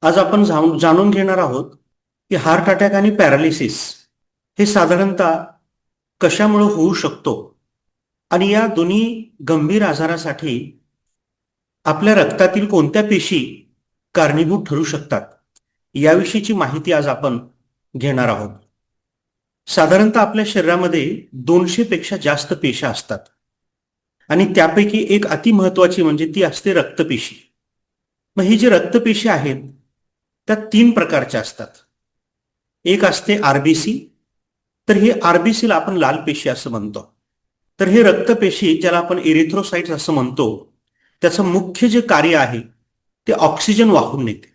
आज आपण जाणून घेणार आहोत की हार्ट अटॅक आणि पॅरालिसिस हे साधारणतः कशामुळे होऊ शकतो आणि या दोन्ही गंभीर आजारासाठी आपल्या रक्तातील कोणत्या पेशी कारणीभूत ठरू शकतात याविषयीची माहिती आज आपण घेणार आहोत. साधारणतः आपल्या शरीरामध्ये 200 पेक्षा जास्त पेशा असतात आणि त्यापैकी एक अति महत्वाची म्हणजे ती असते रक्तपेशी. मग ही जी रक्तपेशी आहेत त्या 3 प्रकारच्या असतात. एक असते आरबीसी. तर हे आरबीसीला आपण लाल पेशी असं म्हणतो. तर हे रक्तपेशी ज्याला आपण एरिथ्रोसाइट्स असं म्हणतो, त्याचं मुख्य जे कार्य आहे ते ऑक्सिजन वाहून नेते.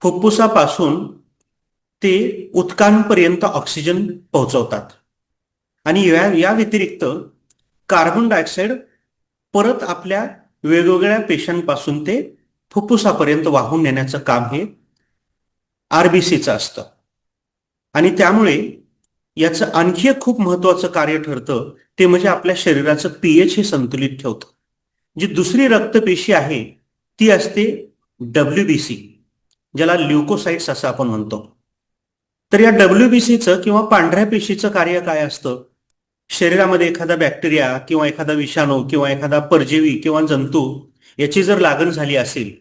फुफ्फुसापासून ते उत्कांपर्यंत ऑक्सिजन पोहोचवतात आणि या व्यतिरिक्त कार्बन डायऑक्साईड परत आपल्या वेगवेगळ्या पेशांपासून ते फुफ्फुसापर्यंत वाहून नेण्याचं काम हे आरबीसीचं असतं. आणि त्यामुळे याचं आणखी एक खूप महत्वाचं कार्य ठरतं ते म्हणजे आपल्या शरीराचं पीएच हे संतुलित ठेवतं. जी दुसरी रक्तपेशी आहे ती असते डब्ल्यूबीसी, ज्याला ल्युकोसाइट्स असं आपण म्हणतो. तर या डब्ल्यूबीसीचं किंवा पांढऱ्या पेशीचं कार्य काय असतं? शरीरामध्ये एखादा बॅक्टेरिया किंवा एखादा विषाणू किंवा एखादा परजीवी किंवा जंतू याची जर लागण झाली असेल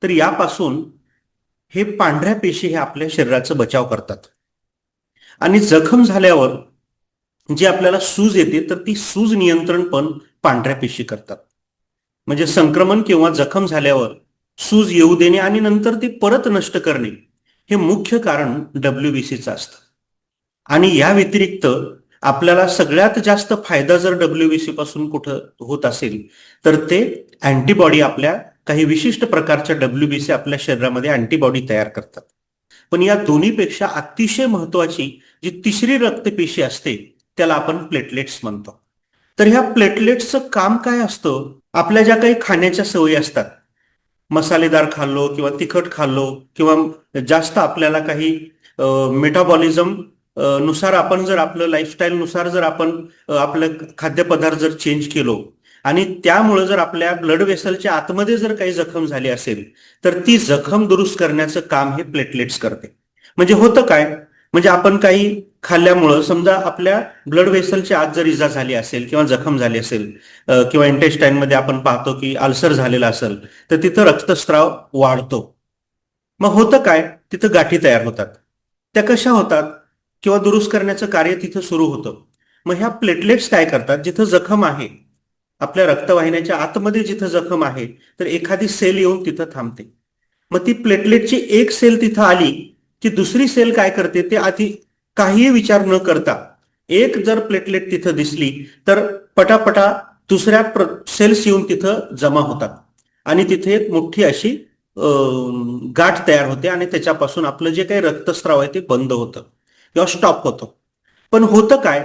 तर यापासून हे पांढऱ्या पेशी हे आपल्या शरीराचं बचाव करतात. आणि जखम झाल्यावर जी आपल्याला सूज येते तर ती सूज नियंत्रण पण पांढऱ्या पेशी करतात. म्हणजे संक्रमण किंवा जखम झाल्यावर सूज येऊ देणे आणि नंतर ती परत नष्ट करणे हे मुख्य कारण डब्ल्यूबीसीचं असतं. आणि या व्यतिरिक्त आपल्याला सगळ्यात जास्त फायदा जर डब्ल्यूबीसी पासून कुठं होत असेल तर ते अँटीबॉडी, आपल्या काही विशिष्ट प्रकारच्या डब्ल्यूबीसी आपल्या शरीरामध्ये अँटीबॉडी तयार करतात. पण या दोन्हीपेक्षा अतिशय महत्वाची जी तिसरी रक्तपेशी असते त्याला आपण प्लेटलेट्स म्हणतो. तर ह्या प्लेटलेट्सचं काम काय असतं? आपल्या ज्या काही खाण्याच्या सवयी असतात, मसालेदार खाल्लो किंवा तिखट खाल्लो किंवा जास्त आपल्याला काही मेटाबॉलिझम नुसार आपण जर आपलं लाईफस्टाईल नुसार जर आपण आपलं खाद्यपदार्थ जर चेंज केलो आणि त्यामुळे जर आपल्या ब्लड वेसलच्या आतमध्ये जर काही जखम झाली असेल तर ती जखम दुरुस्त करण्याचं काम हे प्लेटलेट्स करते. म्हणजे होतं काय? म्हणजे आपण काही खाल्ल्यामुळं समजा आपल्या ब्लड वेसलच्या आत जर इजा झाली असेल किंवा जखम झाली असेल किंवा इंटेस्टाईन मध्ये आपण पाहतो की अल्सर झालेला असेल तर तिथं रक्तस्राव वाढतो. मग होतं काय? तिथं गाठी तयार होतात. त्या कशा होतात? किंवा दुरुस्त करण्याचं कार्य तिथं सुरू होतं. मग ह्या प्लेटलेट्स काय करतात? जिथं जखम आहे, आपल्या रक्तवाहिन्याच्या आतमध्ये जिथं जखम आहे तर एखादी सेल येऊन तिथं थांबते. मग ती प्लेटलेटची एक सेल तिथं आली की दुसरी सेल काय करते ते आधी काहीही विचार न करता, एक जर प्लेटलेट तिथं दिसली तर पटापटा दुसऱ्या सेल्स येऊन तिथं जमा होतात आणि तिथे एक मोठी अशी गाठ तयार होते आणि त्याच्यापासून आपलं जे काही रक्तस्राव आहे ते बंद होतं किंवा स्टॉप होतं. पण होतं काय?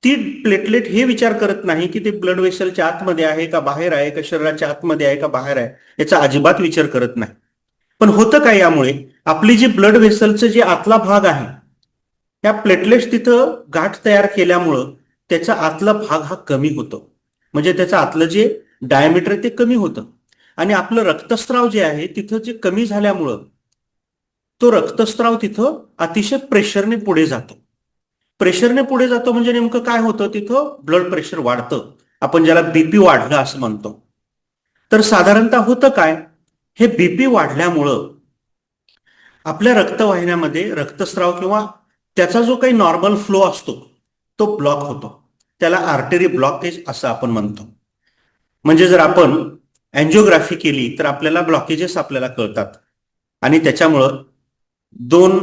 ती प्लेटलेट हे विचार करत नाही की ते ब्लड वेसलच्या आतमध्ये आहे का बाहेर आहे, का शरीराच्या आतमध्ये आहे का बाहेर आहे, याचा अजिबात विचार करत नाही. पण होतं काय? यामुळे आपली जी ब्लड वेसलचं जे आतला भाग आहे त्या प्लेटलेट्स तिथं गाठ तयार केल्यामुळं त्याचा आतला भाग हा कमी होतो. म्हणजे त्याचं आतलं जे डायमीटर ते कमी होतं आणि आपलं रक्तस्राव जे आहे तिथं जे कमी झाल्यामुळं तो रक्तस्राव तिथं अतिशय प्रेशरने पुढे जातो. प्रेशरने पुढे जातो म्हणजे नेमकं काय होतं? तिथं ब्लड प्रेशर वाढतं, आपण ज्याला बीपी वाढलं असं म्हणतो. तर साधारणतः होतं काय? हे बीपी वाढल्यामुळं आपल्या रक्तवाहिन्यामध्ये रक्तस्राव किंवा त्याचा जो काही नॉर्मल फ्लो असतो तो ब्लॉक होतो. त्याला आर्टरी ब्लॉकेज असं आपण म्हणतो. म्हणजे जर आपण अँजिओग्राफी केली तर आपल्याला ब्लॉकेजेस आपल्याला कळतात आणि त्याच्यामुळं 2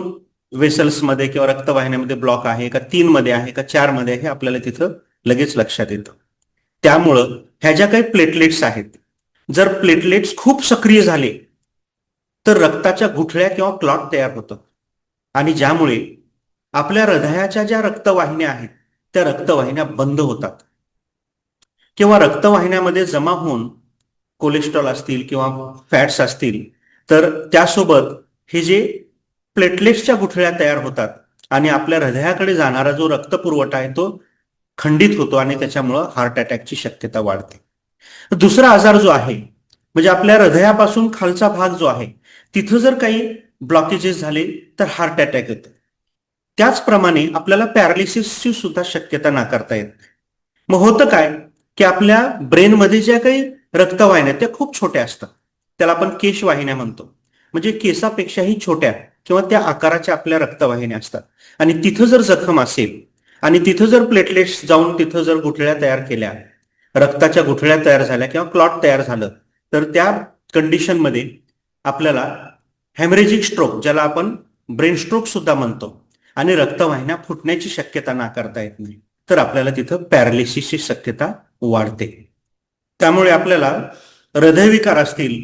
वेसल्समध्ये किंवा रक्तवाहिन्यामध्ये ब्लॉक आहे का 3 मध्ये आहे का 4 मध्ये आहे हे आपल्याला तिथं लगेच लक्षात येतं. त्यामुळं ह्या ज्या काही प्लेटलेट्स आहेत, जर प्लेटलेट्स खूप सक्रिय झाले तर रक्ताच्या गुठळ्या किंवा क्लॉट तयार होतात आणि ज्यामुळे आपल्या हृदयाच्या ज्या रक्तवाहिन्या आहेत त्या रक्तवाहिन्या बंद होतात किंवा रक्तवाहिन्यामध्ये जमा होऊन कोलेस्ट्रॉल असतील किंवा फॅट्स असतील तर त्यासोबत हे जे प्लेटलेट्सच्या गुठळ्या तयार होतात आणि आपल्या हृदयाकडे जाणारा जो रक्तपुरवठा आहे तो खंडित होतो आणि त्याच्यामुळं हार्ट अटॅकची शक्यता वाढते. दुसरा आजार जो आहे म्हणजे आपल्या हृदयापासून खालचा भाग जो आहे तिथं जर काही ब्लॉकेजेस झाले तर हार्ट अटॅक येतो. त्याचप्रमाणे आपल्याला पॅरालिसिसची सुद्धा शक्यता नाकारता येत नाही. मग होतं काय, की आपल्या ब्रेनमध्ये ज्या काही रक्तवाहिन्या त्या खूप छोट्या असतात, त्याला आपण केशवाहिन्या म्हणतो. म्हणजे केसापेक्षाही छोट्या किंवा त्या आकाराच्या आपल्या रक्तवाहिन्या असतात. आणि तिथं जर जखम असेल आणि तिथं जर प्लेटलेट्स जाऊन तिथं जर गुठळ्या तयार केल्या, रक्ताच्या गुठळ्या तयार झाल्या किंवा क्लॉट तयार झालं, तर त्या कंडिशनमध्ये आपल्याला हेमरेजिक स्ट्रोक, ज्याला आपण ब्रेन स्ट्रोक सुद्धा म्हणतो, आणि रक्तवाहिन्या फुटण्याची शक्यता नाकारता येत नाही. तर आपल्याला तिथं पॅरालिसिसची शक्यता वाढते. त्यामुळे आपल्याला हृदयविकार असतील,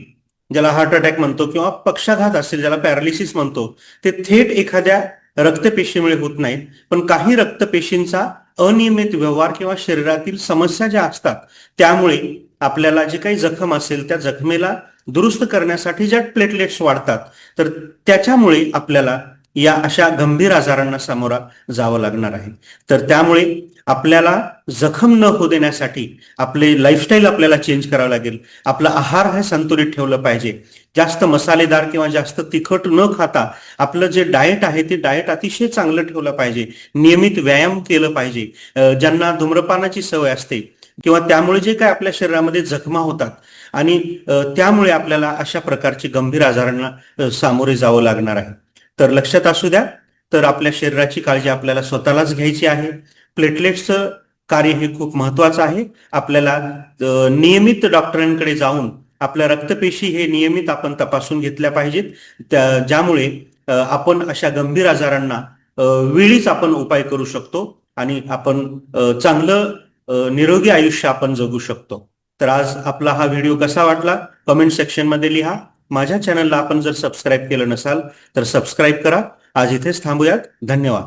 ज्याला हार्ट अटॅक म्हणतो, किंवा पक्षाघात असतील, ज्याला पॅरालिसिस म्हणतो, ते थेट एखाद्या रक्तपेशीमुळे होत नाहीत, पण काही रक्तपेशींचा अनियमित व्यवहार किंवा शरीरातील समस्या ज्या असतात त्यामुळे आपल्याला जे काही जखम असेल त्या जखमेला दुरुस्त करण्यासाठी ज्या प्लेटलेट्स वाढतात, तर त्याच्यामुळे आपल्याला या अशा गंभीर आजारांना सामोरा जावं लागणार आहे. तर त्यामुळे आपल्याला जखम न होऊ देण्यासाठी आपले लाईफस्टाईल आपल्याला चेंज करावं लागेल. आपला आहार हे संतुलित ठेवलं पाहिजे. जास्त मसालेदार किंवा जास्त तिखट न खाता आपलं जे डाएट आहे ते डाएट अतिशय चांगलं ठेवलं पाहिजे. नियमित व्यायाम केलं पाहिजे. ज्यांना धूम्रपानाची सवय असते किंवा त्यामुळे जे काय आपल्या शरीरामध्ये जखमा होतात आणि त्यामुळे आपल्याला अशा प्रकारची गंभीर आजारांना सामोरे जावं लागणार आहे. तर लक्षात असू द्या, तर आपल्या शरीराची काळजी आपल्याला स्वतःलाच घ्यायची आहे. प्लेटलेट्सचं कार्य हे खूप महत्वाचं आहे. आपल्याला नियमित डॉक्टरांकडे जाऊन आपल्या रक्तपेशी हे नियमित आपण तपासून घेतल्या पाहिजेत, ज्यामुळे आपण अशा गंभीर आजारांना वेळीच आपण उपाय करू शकतो आणि आपण चांगलं निरोगी आयुष्य आपण जगू शकतो. तर आज आपला हा व्हिडिओ कसा वाटला कमेंट सेक्शन मध्ये लिहा. माझ्या चॅनलला आपण जर सबस्क्राईब केलं नसाल तर सबस्क्राईब करा. आज इथेच थांबूयात. धन्यवाद.